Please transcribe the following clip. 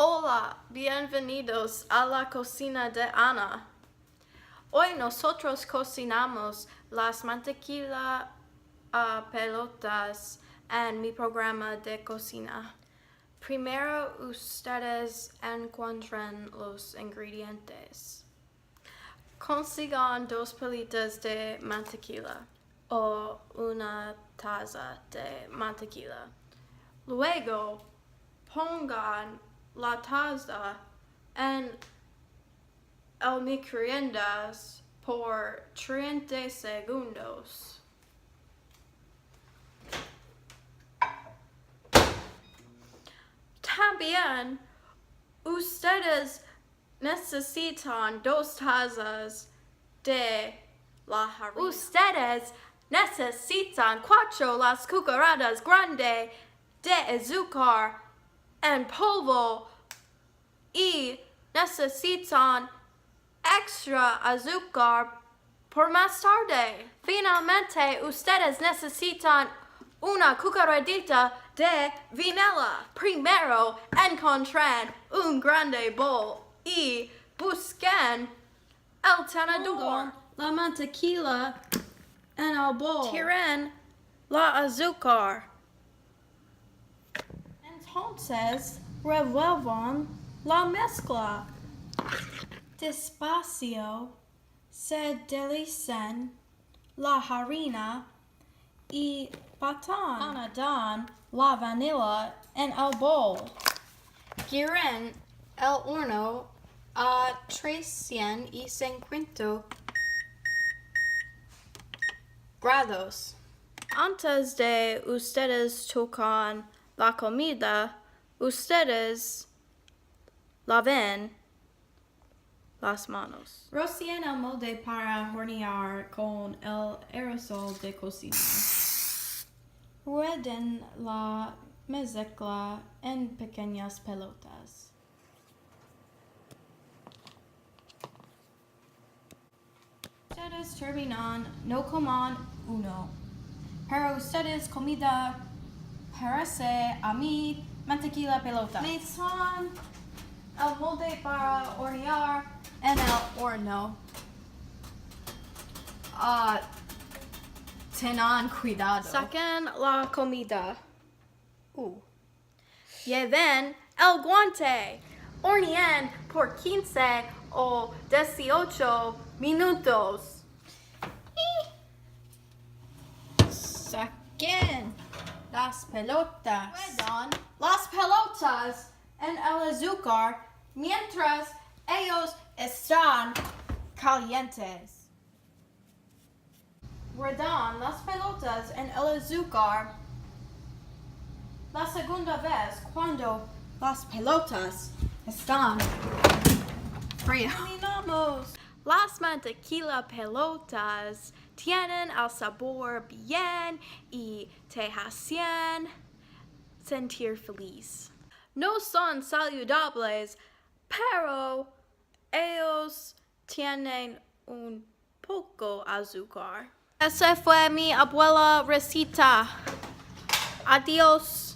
Hola, bienvenidos a la cocina de Ana. Hoy nosotros cocinamos las mantequillas pelotas en mi programa de cocina. Primero ustedes encuentran los ingredientes. Consigan 2 palitas de mantequilla o una taza de mantequilla. Luego pongan la taza en el microondas por 30 segundos. También ustedes necesitan 2 tazas de la harina. Ustedes necesitan 4 las cucharadas grandes de azúcar en polvo y necesitan extra azúcar por más tarde. Finalmente, ustedes necesitan una cucharadita de vanilla. Primero encuentren un grande bowl y busquen el tenedor. La mantequilla en el bowl. Tiren la azúcar. Entonces, revuelvan la mezcla. Despacio se deslizan la harina y batan. Añadan la vanilla en el bowl. Giren el horno a 350 grados. Antes de ustedes tocan la comida, ustedes laven las manos. Rocien el molde para hornear con el aerosol de cocina. Rueden la mezcla en pequeñas pelotas. Ustedes terminan, no coman uno. Pero ustedes comida parece a mí mantequilla pelota. Metan el molde para hornear en el horno. Tengan cuidado. Saquen la comida. Lleven el guante. Horneen por 15 o 18 minutos. Saquen las pelotas. Ruedan las pelotas en el azúcar mientras ellos están calientes. Ruedan las pelotas en el azúcar la segunda vez cuando las pelotas están frías. Terminamos. Las mantequilla pelotas tienen el sabor bien y te hacen sentir feliz. No son saludables, pero ellos tienen un poco azúcar. Esa fue mi abuela receta. Adiós.